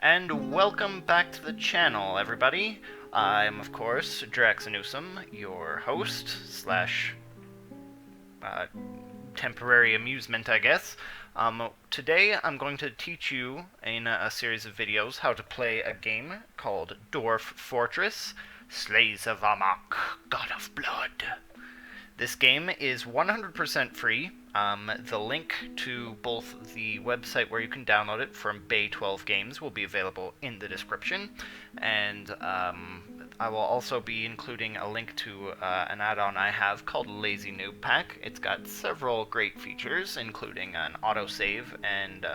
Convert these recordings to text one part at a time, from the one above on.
And welcome back to the channel, everybody. I'm, of course, Draxxinusam, your host, slash uh, temporary amusement, I guess. Today I'm going to teach you in a series of videos how to play a game called Dwarf Fortress, Slays of Amok, God of Blood. This game is 100% free. The link to both the website where you can download it from Bay 12 Games will be available in the description, and I will also be including a link to an add-on I have called Lazy Noob Pack. It's got several great features, including an autosave and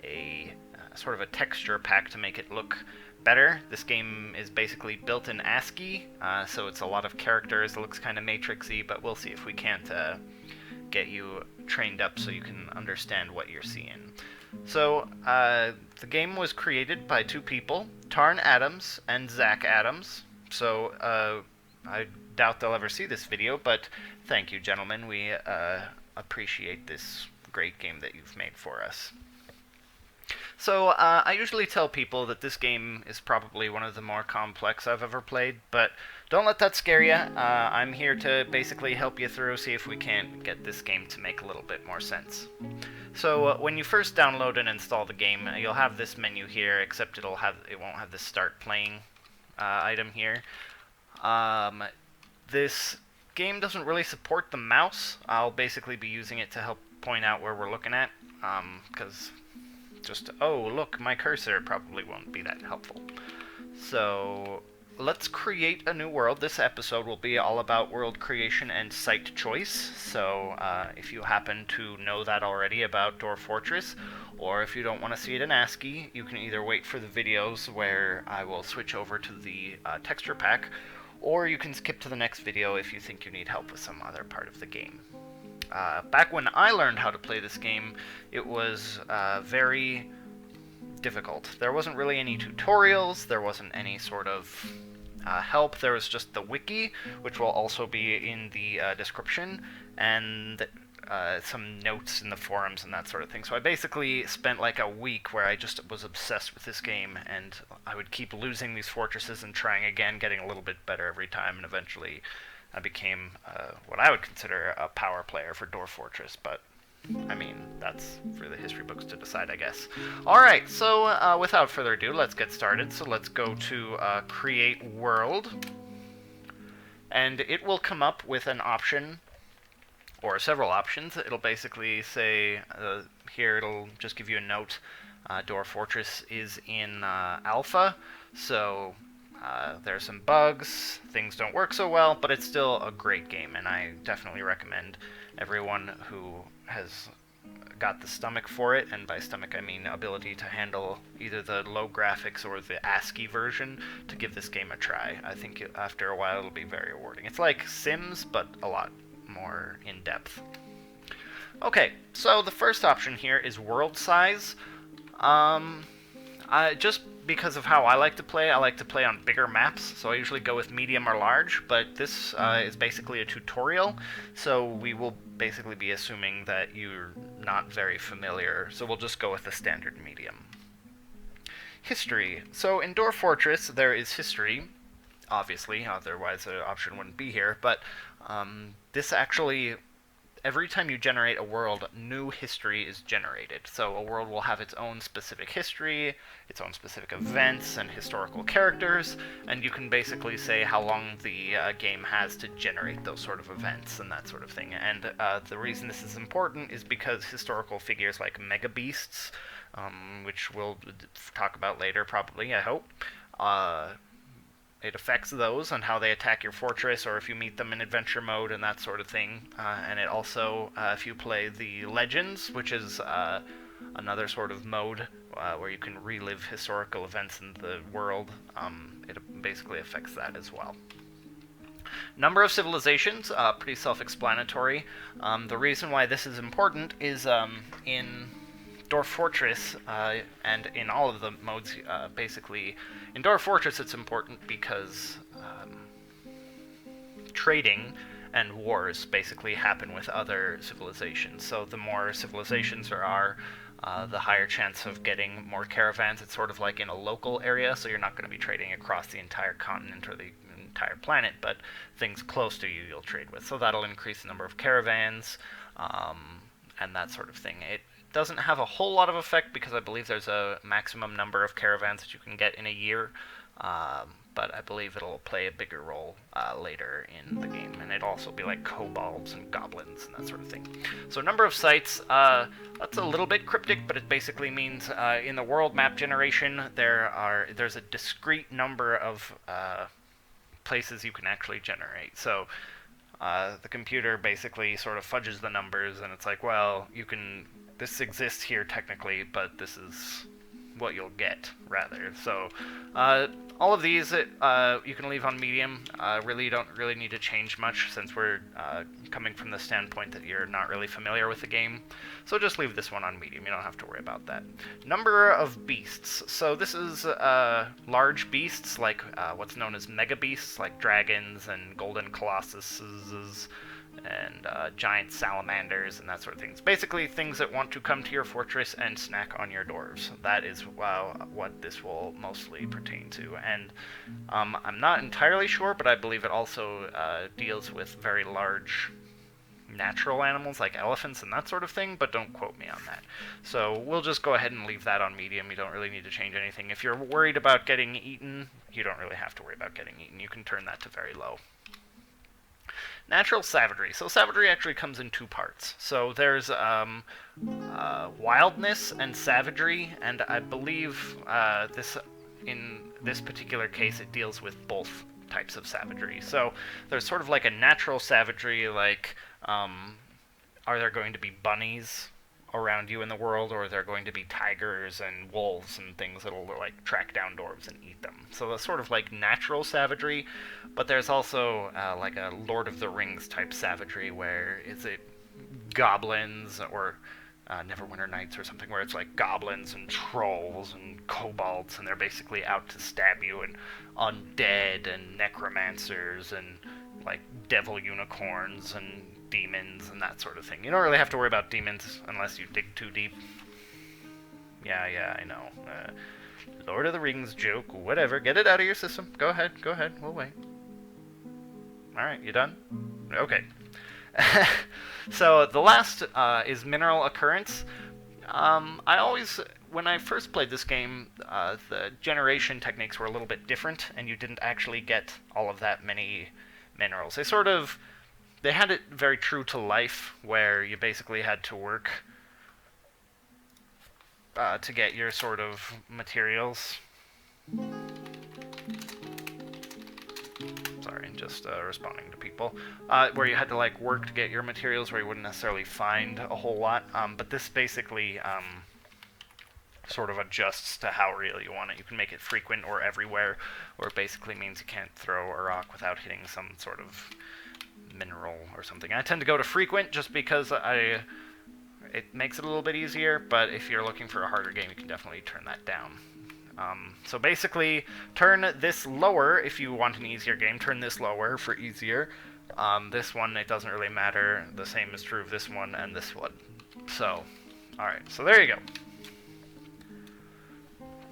a sort of a texture pack to make it look better. This game is basically built in ASCII, so it's a lot of characters. It looks kind of matrixy, but we'll see if we can't get you trained up so you can understand what you're seeing. So, the game was created by two people, Tarn Adams and Zach Adams. So, I doubt they'll ever see this video, but thank you, gentlemen. We appreciate this great game that you've made for us. So, I usually tell people that this game is probably one of the more complex I've ever played, but don't let that scare you. I'm here to basically help you through, see if we can't get this game to make a little bit more sense. So, when you first download and install the game, you'll have this menu here, except it won't have this start playing item here. This game doesn't really support the mouse. I'll basically be using it to help point out where we're looking at, because just, oh, look, my cursor probably won't be that helpful. So, let's create a new world. This episode will be all about world creation and site choice. So, if you happen to know that already about Dwarf Fortress, or if you don't want to see it in ASCII, you can either wait for the videos where I will switch over to the texture pack, or you can skip to the next video if you think you need help with some other part of the game. Back when I learned how to play this game, it was very difficult. There wasn't really any tutorials, there wasn't any sort of help, there was just the wiki, which will also be in the description, and some notes in the forums and that sort of thing. So I basically spent like a week where I just was obsessed with this game, and I would keep losing these fortresses and trying again, getting a little bit better every time, and eventually I became what I would consider a power player for Dwarf Fortress, but I mean, that's for the history books to decide, I guess. Alright, so without further ado, let's get started. So let's go to Create World, and it will come up with an option, or several options. It'll basically say, here it'll just give you a note, Dwarf Fortress is in alpha, so there's some bugs, things don't work so well, but it's still a great game, and I definitely recommend everyone who has got the stomach for it, and by stomach I mean ability to handle either the low graphics or the ASCII version, to give this game a try. I think after a while it'll be very rewarding. It's like Sims, but a lot more in-depth. Okay, so the first option here is world size. Just because of how I like to play on bigger maps, so I usually go with medium or large, but this is basically a tutorial, so we will basically be assuming that you're not very familiar, so we'll just go with the standard medium. History. So in Dwarf Fortress there is history, obviously, otherwise the option wouldn't be here, but this actually, every time you generate a world, new history is generated. So a world will have its own specific history, its own specific events and historical characters, and you can basically say how long the game has to generate those sort of events and that sort of thing. And the reason this is important is because historical figures like mega beasts, which we'll talk about later probably, I hope, it affects those and how they attack your fortress, or if you meet them in adventure mode and that sort of thing. And it also, if you play the Legends, which is another sort of mode where you can relive historical events in the world, it basically affects that as well. Number of civilizations, pretty self-explanatory. The reason why this is important is in Dwarf Fortress, and in all of the modes, basically, in Dwarf Fortress it's important because trading and wars basically happen with other civilizations. So the more civilizations there are, the higher chance of getting more caravans. It's sort of like in a local area, so you're not going to be trading across the entire continent or the entire planet, but things close to you you'll trade with. So that'll increase the number of caravans, and that sort of thing. It doesn't have a whole lot of effect because I believe there's a maximum number of caravans that you can get in a year, but I believe it'll play a bigger role later in the game, and it'll also be like kobolds and goblins and that sort of thing. So number of sites, that's a little bit cryptic, but it basically means in the world map generation there's a discrete number of places you can actually generate. So the computer basically sort of fudges the numbers, and it's like, well, this exists here technically, but this is what you'll get, rather. So all of these you can leave on medium. Really don't really need to change much since we're coming from the standpoint that you're not really familiar with the game. So just leave this one on medium. You don't have to worry about that. Number of beasts. So this is large beasts, like what's known as mega beasts, like dragons and golden colossuses and giant salamanders and that sort of things. Basically things that want to come to your fortress and snack on your dwarves. That is what this will mostly pertain to. And I'm not entirely sure, but I believe it also deals with very large natural animals like elephants and that sort of thing, but don't quote me on that. So we'll just go ahead and leave that on medium. You don't really need to change anything. If you're worried about getting eaten, you don't really have to worry about getting eaten. You can turn that to very low. Natural savagery. So savagery actually comes in two parts. So there's wildness and savagery, and I believe in this particular case it deals with both types of savagery. So there's sort of like a natural savagery, like are there going to be bunnies around you in the world, or are there going to be tigers and wolves and things that'll like track down dwarves and eat them? So that's sort of like natural savagery, but there's also like a Lord of the Rings type savagery, where is it goblins or Neverwinter Nights or something, where it's like goblins and trolls and kobolds, and they're basically out to stab you, and undead and necromancers and like devil unicorns and demons and that sort of thing. You don't really have to worry about demons unless you dig too deep. Yeah, I know. Lord of the Rings joke, whatever. Get it out of your system. Go ahead, we'll wait. Alright, you done? Okay. So the last is mineral occurrence. When I first played this game, the generation techniques were a little bit different, and you didn't actually get all of that many minerals. They had it very true to life, where you basically had to work to get your sort of materials. Sorry, just responding to people. Where you had to like work to get your materials, where you wouldn't necessarily find a whole lot. But this basically sort of adjusts to how real you want it. You can make it frequent or everywhere, or it basically means you can't throw a rock without hitting some sort of mineral or something. I tend to go to frequent just because it makes it a little bit easier, but if you're looking for a harder game, you can definitely turn that down. So basically, turn this lower if you want an easier game. Turn this lower for easier. This one, it doesn't really matter. The same is true of this one and this one. So, alright, so there you go.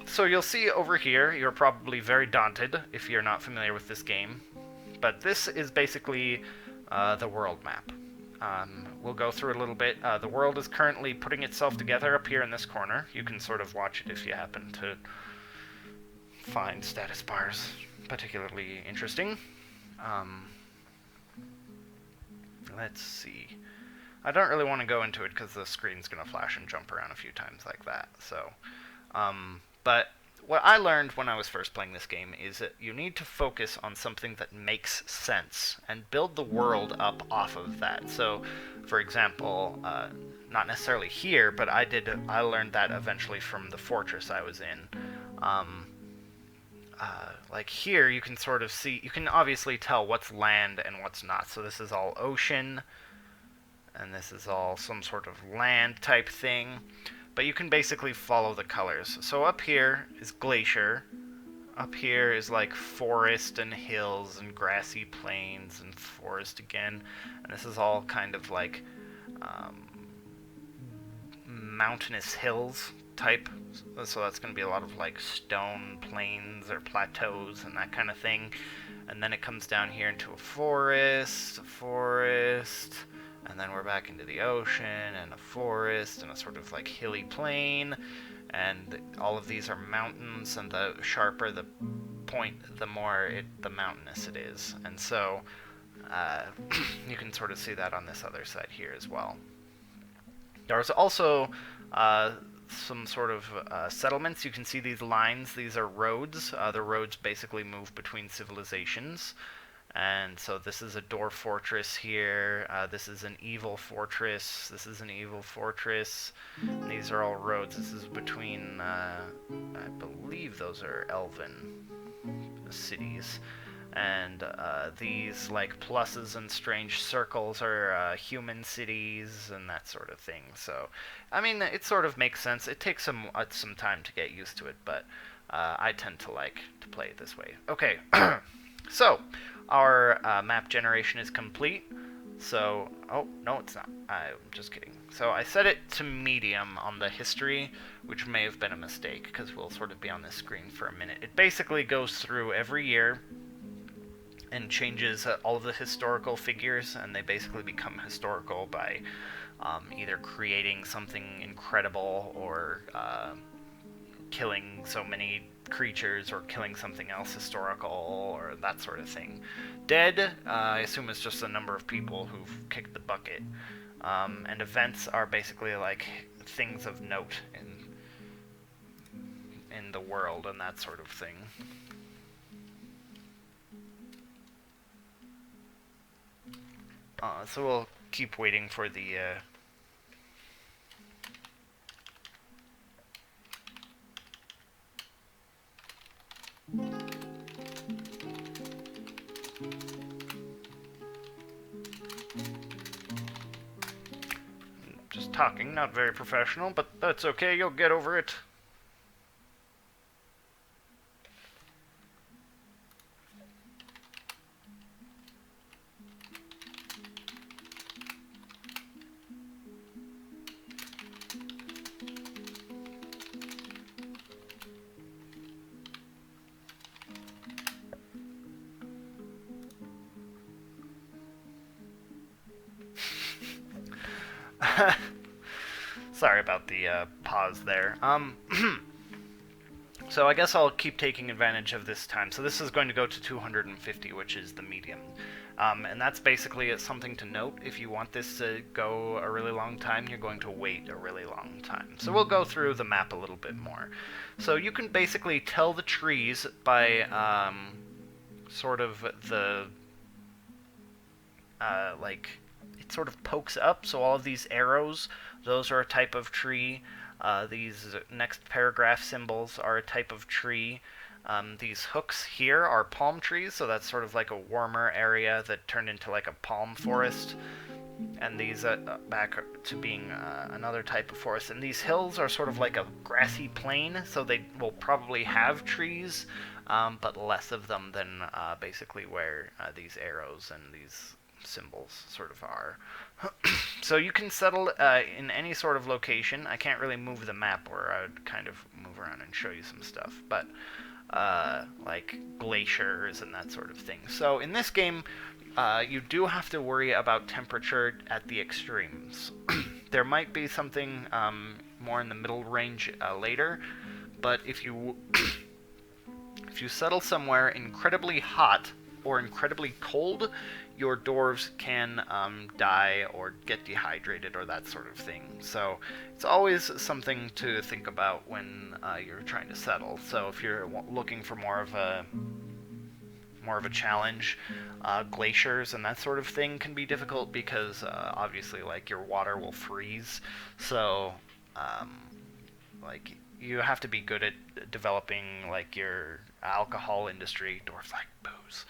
So you'll see over here, you're probably very daunted if you're not familiar with this game, but this is basically the world map. We'll go through a little bit. The world is currently putting itself together up here in this corner. You can sort of watch it if you happen to find status bars particularly interesting. Let's see. I don't really want to go into it because the screen's going to flash and jump around a few times like that. So, but what I learned when I was first playing this game is that you need to focus on something that makes sense and build the world up off of that. So, for example, not necessarily here, but I learned that eventually from the fortress I was in. Like here, you can sort of see, you can obviously tell what's land and what's not. So this is all ocean, and this is all some sort of land type thing. But you can basically follow the colors. So up here is glacier. Up here is like forest and hills and grassy plains and forest again. And this is all kind of like mountainous hills type. So that's going to be a lot of like stone plains or plateaus and that kind of thing. And then it comes down here into a forest, and then we're back into the ocean and a forest and a sort of like hilly plain. And all of these are mountains, and the sharper the point, the more the mountainous it is. And so you can sort of see that on this other side here as well. There's also some sort of settlements. You can see these lines. These are roads. The roads basically move between civilizations. And so this is a Dwarf fortress here. This is an evil fortress. This is an evil fortress. And these are all roads. This is between, I believe those are elven cities. And these like pluses and strange circles are human cities and that sort of thing. So, I mean, it sort of makes sense. It takes some time to get used to it, but I tend to like to play it this way. Okay, so our map generation is complete. So, oh, no it's not. I'm just kidding. So I set it to medium on the history, which may have been a mistake, because we'll sort of be on this screen for a minute. It basically goes through every year and changes all of the historical figures, and they basically become historical by either creating something incredible or killing so many creatures or killing something else historical or that sort of thing. Dead, I assume it's just the number of people who've kicked the bucket. And events are basically like things of note in the world and that sort of thing. So we'll keep waiting for the just talking, not very professional, but that's okay, you'll get over it. Sorry about the pause there. So I guess I'll keep taking advantage of this time. So this is going to go to 250, which is the medium. And that's basically something to note. If you want this to go a really long time, you're going to wait a really long time. So we'll go through the map a little bit more. So you can basically tell the trees by sort of the like it sort of pokes up, so all of these arrows, those are a type of tree. These next paragraph symbols are a type of tree. These hooks here are palm trees, so that's sort of like a warmer area that turned into like a palm forest. And these back to being another type of forest. And these hills are sort of like a grassy plain, so they will probably have trees, but less of them than basically where these arrows and these symbols sort of are. So you can settle in any sort of location. I can't really move the map, or I would kind of move around and show you some stuff, but like glaciers and that sort of thing. So in this game, you do have to worry about temperature at the extremes. There might be something more in the middle range later, but if you if you settle somewhere incredibly hot or incredibly cold, your dwarves can die or get dehydrated or that sort of thing. So it's always something to think about when you're trying to settle. So if you're looking for more of a challenge, glaciers and that sort of thing can be difficult because obviously like your water will freeze. So like you have to be good at developing like your alcohol industry. Dwarves like booze.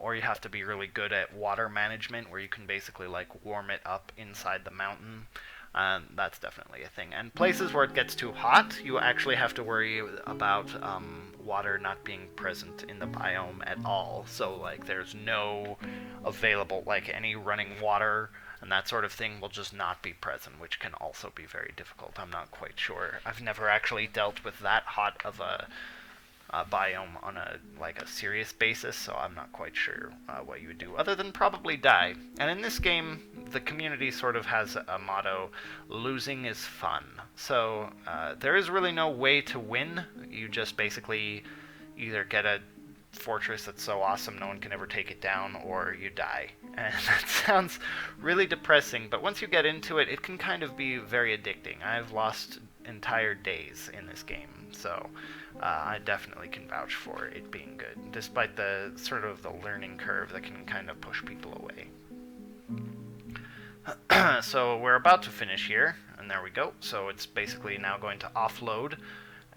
Or you have to be really good at water management, where you can basically like warm it up inside the mountain. That's definitely a thing. And places where it gets too hot, you actually have to worry about water not being present in the biome at all. So like there's no available, like any running water and that sort of thing will just not be present, which can also be very difficult. I'm not quite sure. I've never actually dealt with that hot of a biome on a serious basis, so I'm not quite sure what you would do other than probably die. And in this game, the community sort of has a motto: losing is fun. So there is really no way to win. You just basically either get a fortress that's so awesome no one can ever take it down, or you die. And that sounds really depressing, but once you get into it, it can kind of be very addicting. I've lost entire days in this game, so I definitely can vouch for it being good, despite the sort of the learning curve that can kind of push people away. So we're about to finish here, and there we go. So it's basically now going to offload,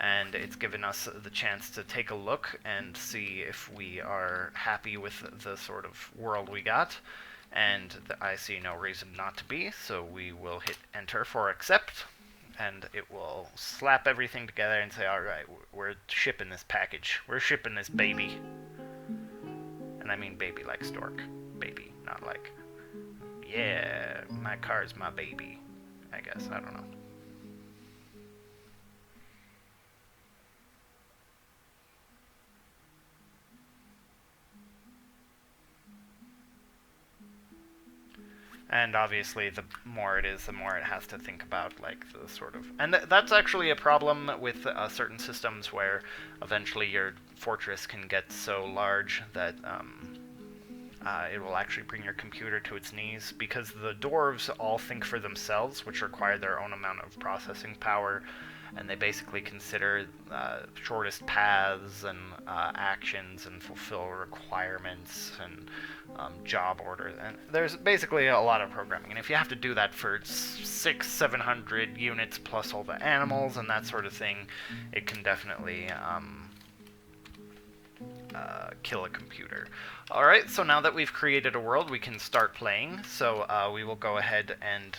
and it's given us the chance to take a look and see if we are happy with the sort of world we got, and I see no reason not to be, so we will hit enter for accept, and it will slap everything together and say, alright, we're shipping this package, we're shipping this baby. And I mean baby like stork, baby, not like, yeah, my car's my baby, I guess, I don't know. And obviously, the more it is, the more it has to think about, like, the sort of... And that's actually a problem with certain systems where eventually your fortress can get so large that it will actually bring your computer to its knees, because the dwarves all think for themselves, which require their own amount of processing power, and they basically consider shortest paths and actions and fulfill requirements and job orders. And there's basically a lot of programming. And if you have to do that for 700 units plus all the animals and that sort of thing, it can definitely kill a computer. Alright, so now that we've created a world, we can start playing. So we will go ahead and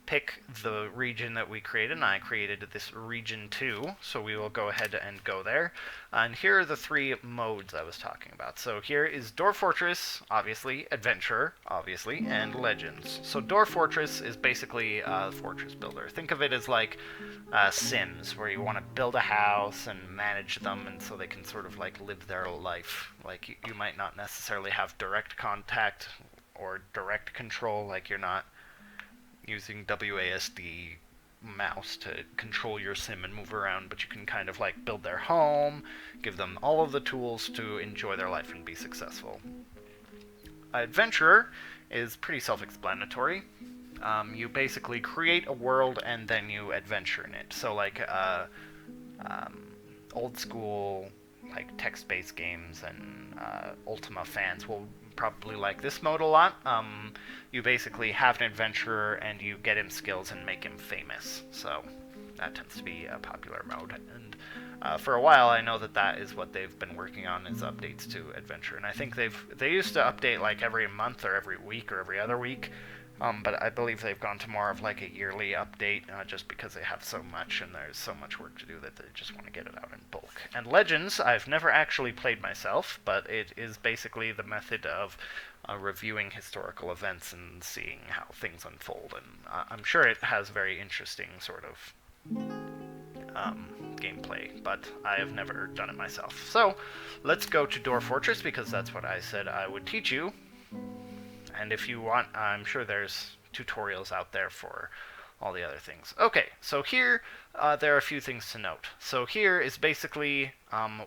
pick the region that we created, and I created this region 2, so we will go ahead and go there. And here are the 3 modes I was talking about. So here is Dwarf Fortress, obviously, Adventurer, obviously, and Legends. So Dwarf Fortress is basically a fortress builder. Think of it as like Sims, where you want to build a house and manage them, and so they can sort of like live their life. Like you might not necessarily have direct contact or direct control, like you're not using WASD mouse to control your sim and move around, but you can kind of like build their home, give them all of the tools to enjoy their life and be successful. Adventurer is pretty self-explanatory. You basically create a world and then you adventure in it. So like old school like text-based games and Ultima fans will probably like this mode a lot. You basically have an adventurer and you get him skills and make him famous. So that tends to be a popular mode. And for a while, I know that is what they've been working on, is updates to adventure. And I think they used to update like every month or every week or every other week. But I believe they've gone to more of like a yearly update, just because they have so much and there's so much work to do that they just want to get it out in bulk. And Legends, I've never actually played myself, but it is basically the method of reviewing historical events and seeing how things unfold. And I'm sure it has very interesting sort of gameplay, but I have never done it myself. So let's go to Dwarf Fortress, because that's what I said I would teach you. And if you want, I'm sure there's tutorials out there for all the other things. Okay, so here there are a few things to note. So here is basically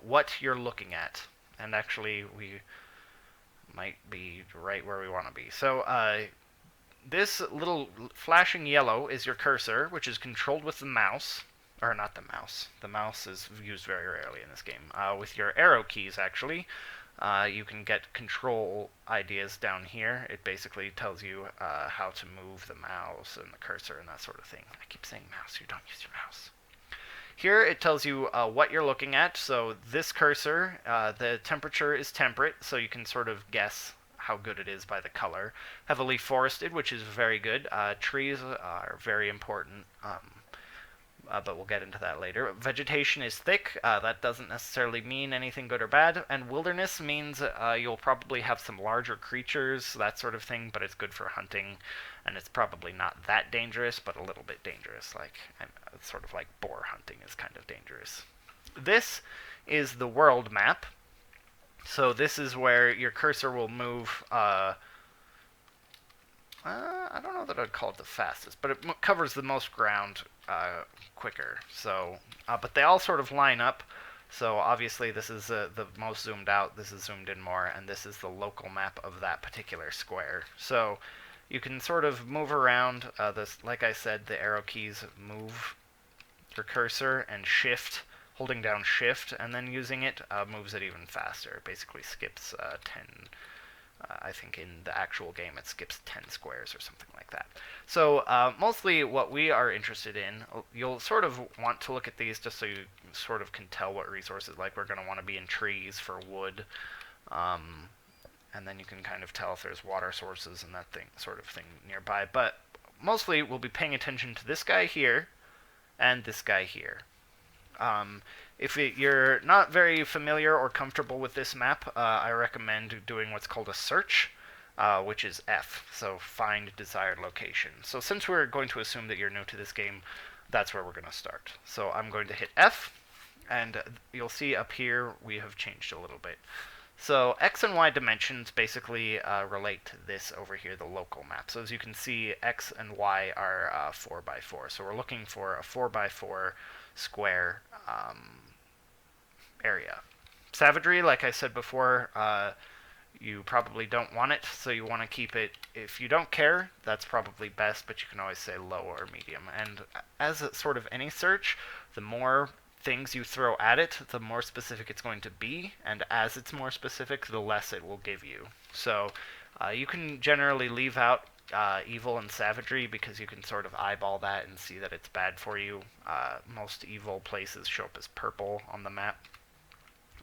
what you're looking at. And actually, we might be right where we want to be. So this little flashing yellow is your cursor, which is controlled with the mouse. Or not the mouse. The mouse is used very rarely in this game. With your arrow keys, actually. You can get control ideas down here. It basically tells you how to move the mouse and the cursor and that sort of thing. I keep saying mouse, you don't use your mouse. Here it tells you what you're looking at. So this cursor, the temperature is temperate, so you can sort of guess how good it is by the color. Heavily forested, which is very good. Trees are very important. but we'll get into that later. Vegetation is thick. That doesn't necessarily mean anything good or bad. And wilderness means you'll probably have some larger creatures, that sort of thing, but it's good for hunting, and it's probably not that dangerous, but a little bit dangerous. Like, sort of like boar hunting is kind of dangerous. This is the world map. So this is where your cursor will move. I don't know that I'd call it the fastest, but it covers the most ground quicker. So, but they all sort of line up. So obviously this is the most zoomed out, this is zoomed in more, and this is the local map of that particular square. So you can sort of move around. This, like I said, the arrow keys move your cursor, and shift, holding down shift, and then using it moves it even faster. It basically skips 10. I think in the actual game it skips 10 squares or something like that. So mostly what we are interested in, you'll sort of want to look at these just so you sort of can tell what resources, like we're going to want to be in trees for wood, and then you can kind of tell if there's water sources and that sort of thing nearby. But mostly we'll be paying attention to this guy here and this guy here. If you're not very familiar or comfortable with this map, I recommend doing what's called a search, which is F, so find desired location. So since we're going to assume that you're new to this game, that's where we're going to start. So I'm going to hit F, and you'll see up here we have changed a little bit. So X and Y dimensions basically relate to this over here, the local map. So as you can see, X and Y are 4x4. So we're looking for a 4x4 square area. Savagery, like I said before, you probably don't want it, so you want to keep it. If you don't care, that's probably best, but you can always say low or medium. And as a sort of any search, the more things you throw at it, the more specific it's going to be, and as it's more specific, the less it will give you. So you can generally leave out evil and savagery because you can sort of eyeball that and see that it's bad for you. Most evil places show up as purple on the map.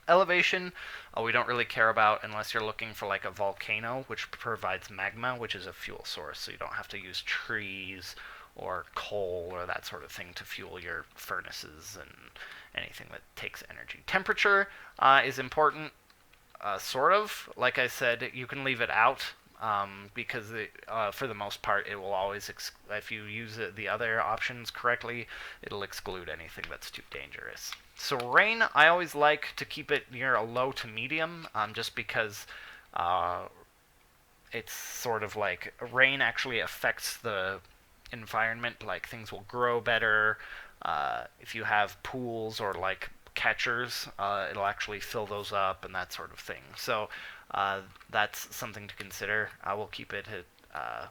Elevation, we don't really care about unless you're looking for like a volcano, which provides magma, which is a fuel source, so you don't have to use trees or coal or that sort of thing to fuel your furnaces and anything that takes energy. Temperature is important, sort of. Like I said, you can leave it out because for the most part it will always, if you use the other options correctly, it'll exclude anything that's too dangerous. So rain, I always like to keep it near a low to medium, just because it's sort of like rain actually affects the environment, like things will grow better. If you have pools or like catchers, it'll actually fill those up and that sort of thing. So that's something to consider. I will keep it at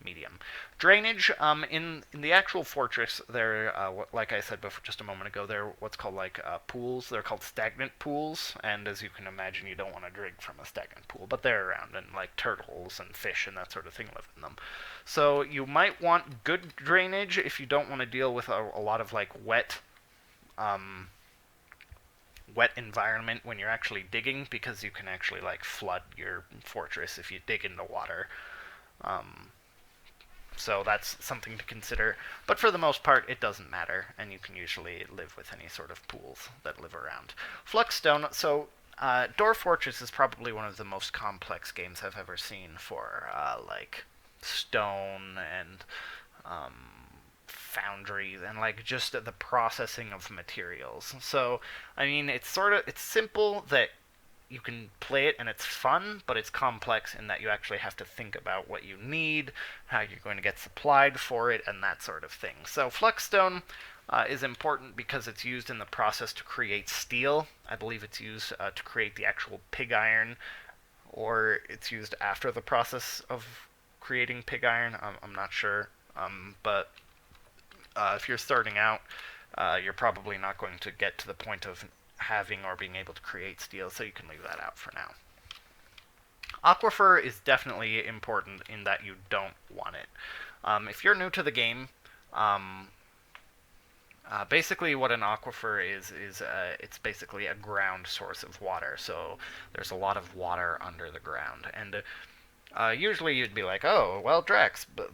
medium. Drainage, in the actual fortress, there, like I said before, just a moment ago, there are what's called like pools. They're called stagnant pools, and as you can imagine, you don't want to drink from a stagnant pool, but they're around, and like turtles and fish and that sort of thing live in them. So you might want good drainage if you don't want to deal with a lot of like wet environment when you're actually digging, because you can actually like flood your fortress if you dig into water. So that's something to consider, but for the most part it doesn't matter, and you can usually live with any sort of pools that live around. Fluxstone, so Dwarf Fortress is probably one of the most complex games I've ever seen for like stone and foundries and like just the processing of materials. So I mean, it's simple that you can play it and it's fun, but it's complex in that you actually have to think about what you need, how you're going to get supplied for it, and that sort of thing. So Fluxstone is important because it's used in the process to create steel. I believe it's used to create the actual pig iron, or it's used after the process of creating pig iron. I'm not sure, but if you're starting out, you're probably not going to get to the point of having or being able to create steel, so you can leave that out for now. Aquifer is definitely important in that you don't want it. If you're new to the game, basically what an aquifer is it's basically a ground source of water. So there's a lot of water under the ground, and usually you'd be like, oh, well, Drax, but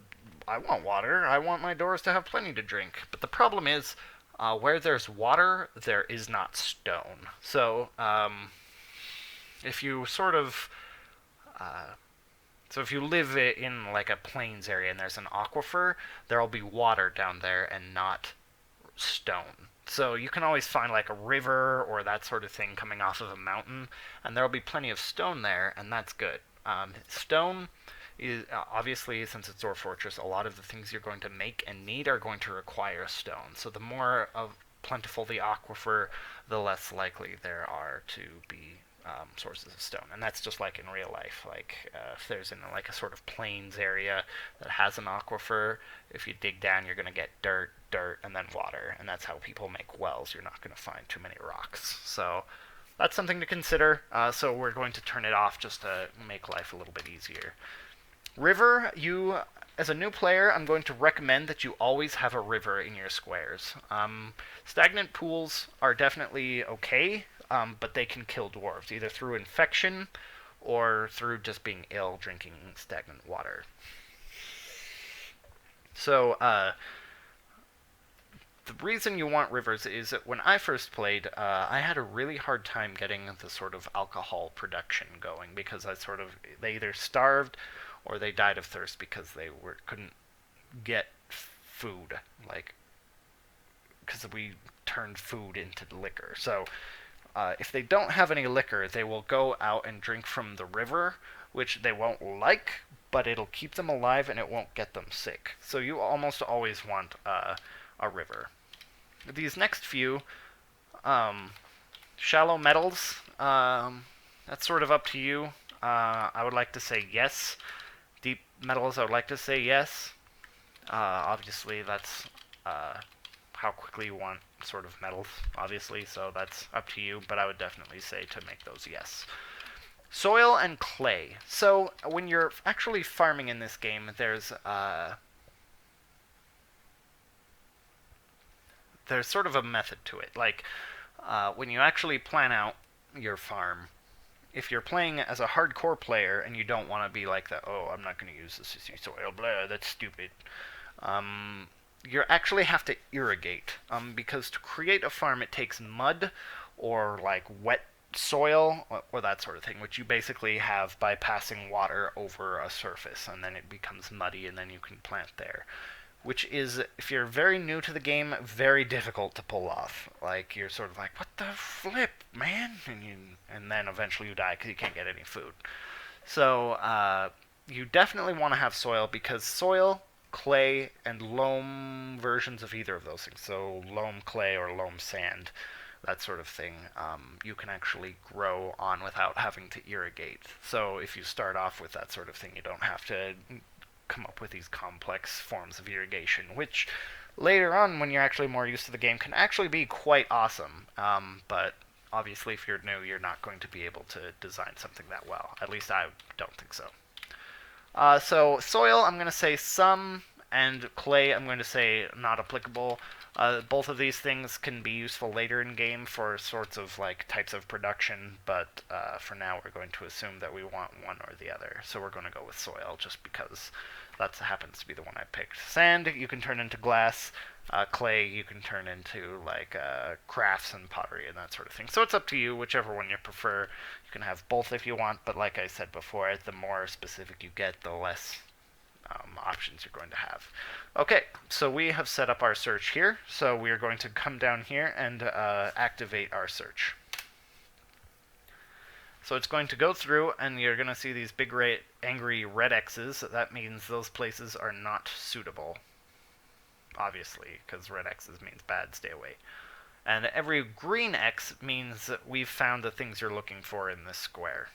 I want water. I want my doors to have plenty to drink. But the problem is, where there's water, there is not stone. So, if you sort of so if you live in like a plains area and there's an aquifer, there'll be water down there and not stone. So you can always find like a river or that sort of thing coming off of a mountain, and there'll be plenty of stone there, and that's good. Stone is obviously, since it's Dwarf Fortress, a lot of the things you're going to make and need are going to require stone. So the more of plentiful the aquifer, the less likely there are to be sources of stone. And that's just like in real life. Like if there's in like a sort of plains area that has an aquifer, if you dig down, you're going to get dirt, and then water. And that's how people make wells. You're not going to find too many rocks. So that's something to consider. So we're going to turn it off just to make life a little bit easier. River, as a new player, I'm going to recommend that you always have a river in your squares. Stagnant pools are definitely okay, but they can kill dwarves, either through infection or through just being ill drinking stagnant water. So, the reason you want rivers is that when I first played, I had a really hard time getting the sort of alcohol production going because they either starved or they died of thirst because they couldn't get food, like, because we turned food into liquor. So if they don't have any liquor, they will go out and drink from the river, which they won't like, but it'll keep them alive and it won't get them sick. So you almost always want a river. These next few, shallow metals, that's sort of up to you. I would like to say yes. Deep metals, I would like to say yes. Obviously, that's how quickly you want sort of metals, obviously, so that's up to you, but I would definitely say to make those yes. Soil and clay. So when you're actually farming in this game, there's sort of a method to it. Like, when you actually plan out your farm, if you're playing as a hardcore player and you don't want to be like that, oh, I'm not going to use this soil, blah, that's stupid, you actually have to irrigate, because to create a farm it takes mud or like wet soil or that sort of thing, which you basically have by passing water over a surface, and then it becomes muddy and then you can plant there. Which is, if you're very new to the game, very difficult to pull off. Like, you're sort of like, what the flip, man? And then eventually you die because you can't get any food. So, you definitely want to have soil, because soil, clay, and loam versions of either of those things, so loam clay or loam sand, that sort of thing, you can actually grow on without having to irrigate. So if you start off with that sort of thing, you don't have to come up with these complex forms of irrigation, which later on, when you're actually more used to the game, can actually be quite awesome. But obviously, if you're new, you're not going to be able to design something that well. At least I don't think so. So soil, I'm going to say some, and clay, I'm going to say not applicable. Both of these things can be useful later in game for sorts of like types of production, but for now we're going to assume that we want one or the other. So we're going to go with soil just because that happens to be the one I picked. Sand you can turn into glass. Clay you can turn into like crafts and pottery and that sort of thing. So it's up to you, whichever one you prefer. You can have both if you want, but like I said before, the more specific you get, the less options you're going to have. Okay, so we have set up our search here, so we are going to come down here and activate our search. So it's going to go through, and you're going to see these big angry red X's. That means those places are not suitable, obviously, because red X's means bad, stay away. And every green X means that we've found the things you're looking for in this square.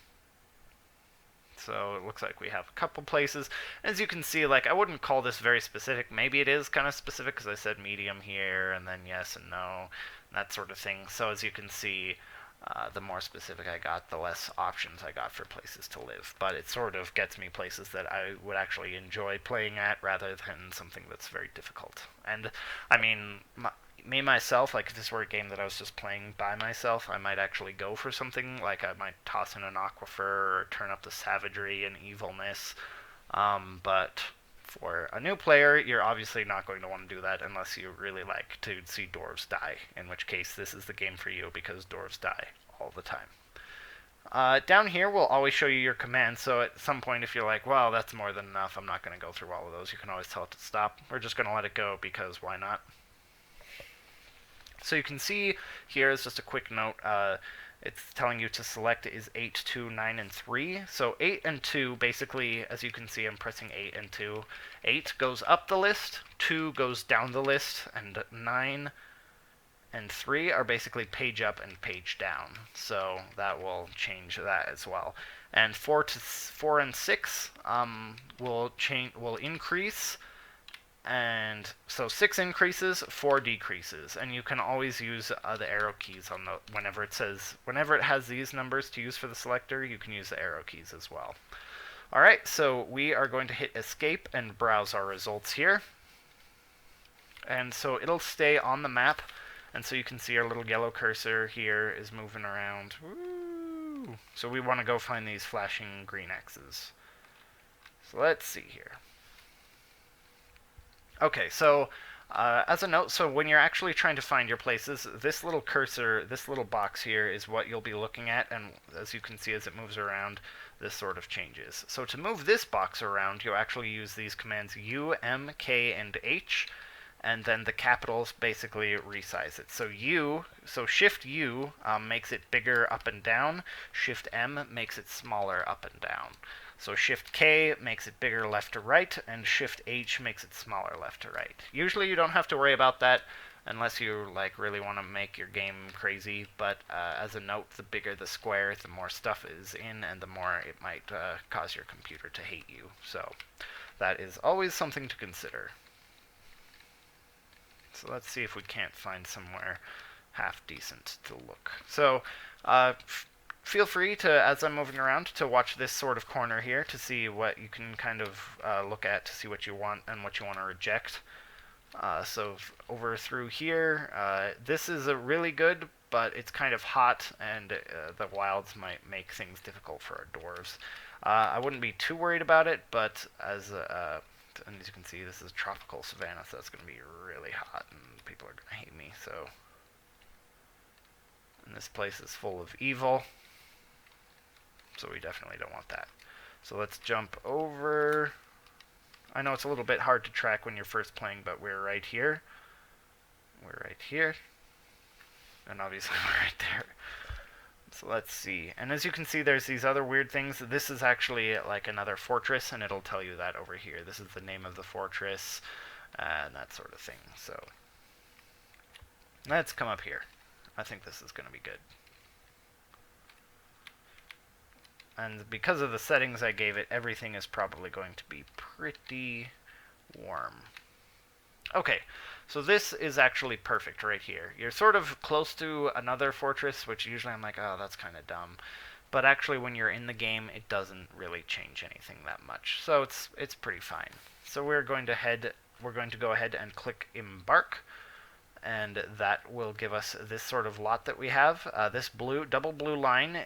So it looks like we have a couple places. As you can see, like, I wouldn't call this very specific. Maybe it is kind of specific because I said medium here, and then yes and no, and that sort of thing. So as you can see, the more specific I got, the less options I got for places to live. But it sort of gets me places that I would actually enjoy playing at rather than something that's very difficult. And, I mean, me, myself, like if this were a game that I was just playing by myself, I might actually go for something, like I might toss in an aquifer or turn up the savagery and evilness, but For a new player, you're obviously not going to want to do that unless you really like to see dwarves die, in which case this is the game for you because dwarves die all the time. Down here, we'll always show you your commands, so at some point if you're like, well, that's more than enough, I'm not going to go through all of those, you can always tell it to stop. We're just going to let it go because why not? So you can see here is just a quick note, it's telling you to select is 8, 2, 9, and 3. So 8 and 2, basically, as you can see, I'm pressing 8 and 2. 8 goes up the list, 2 goes down the list, and 9 and 3 are basically page up and page down. So that will change that as well. And 4 and 6 will increase. And so 6 increases, 4 decreases, and you can always use the arrow keys on the whenever it has these numbers to use for the selector, you can use the arrow keys as well. Alright, so we are going to hit escape and browse our results here. And so it'll stay on the map, and so you can see our little yellow cursor here is moving around. Woo! So we want to go find these flashing green X's. So let's see here. Okay, so as a note, so when you're actually trying to find your places, this little cursor, this little box here is what you'll be looking at, and as you can see as it moves around, this sort of changes. So to move this box around, you'll actually use these commands U, M, K, and H, and then the capitals basically resize it. So Shift U makes it bigger up and down, Shift M makes it smaller up and down. So Shift K makes it bigger left to right, and Shift H makes it smaller left to right. Usually you don't have to worry about that unless you like really want to make your game crazy, but as a note, the bigger the square, the more stuff is in, and the more it might cause your computer to hate you. So that is always something to consider. So let's see if we can't find somewhere half decent to look. So feel free to, as I'm moving around, to watch this sort of corner here to see what you can kind of look at to see what you want and what you want to reject. So over through here, this is a really good, but it's kind of hot, and the wilds might make things difficult for our dwarves. I wouldn't be too worried about it, but as you can see, this is tropical savanna, so it's going to be really hot, and people are going to hate me. So, and this place is full of evil. So we definitely don't want that. So let's jump over. I know it's a little bit hard to track when you're first playing, but we're right here. We're right here. And obviously we're right there. So let's see. And as you can see, there's these other weird things. This is actually like another fortress, and it'll tell you that over here. This is the name of the fortress, and that sort of thing. So let's come up here. I think this is going to be good. And because of the settings I gave it, everything is probably going to be pretty warm. Okay, so this is actually perfect right here. You're sort of close to another fortress, which usually I'm like, oh, that's kind of dumb. But actually, when you're in the game, it doesn't really change anything that much. So it's pretty fine. So we're going to go ahead and click Embark, and that will give us this sort of lot that we have. This double blue line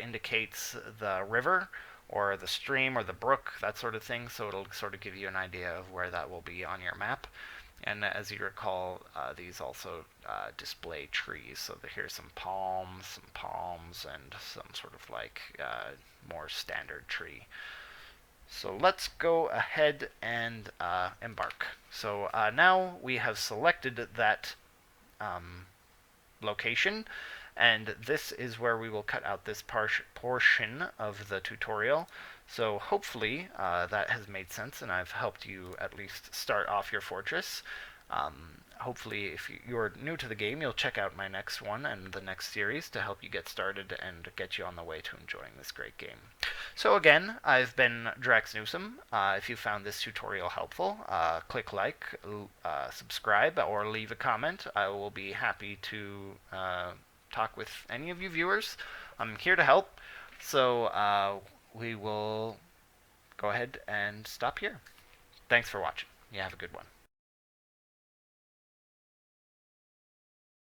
indicates the river or the stream or the brook, that sort of thing, so it'll sort of give you an idea of where that will be on your map. And as you recall, these also display trees, so here's some palms, and some sort of like more standard tree. So let's go ahead and embark. So now we have selected that location, and this is where we will cut out this portion of the tutorial. So hopefully that has made sense, and I've helped you at least start off your fortress. Hopefully, if you're new to the game, you'll check out my next one and the next series to help you get started and get you on the way to enjoying this great game. So again, I've been Draxxinusam. If you found this tutorial helpful, click like, subscribe, or leave a comment. I will be happy to talk with any of you viewers. I'm here to help, so we will go ahead and stop here. Thanks for watching. You have a good one.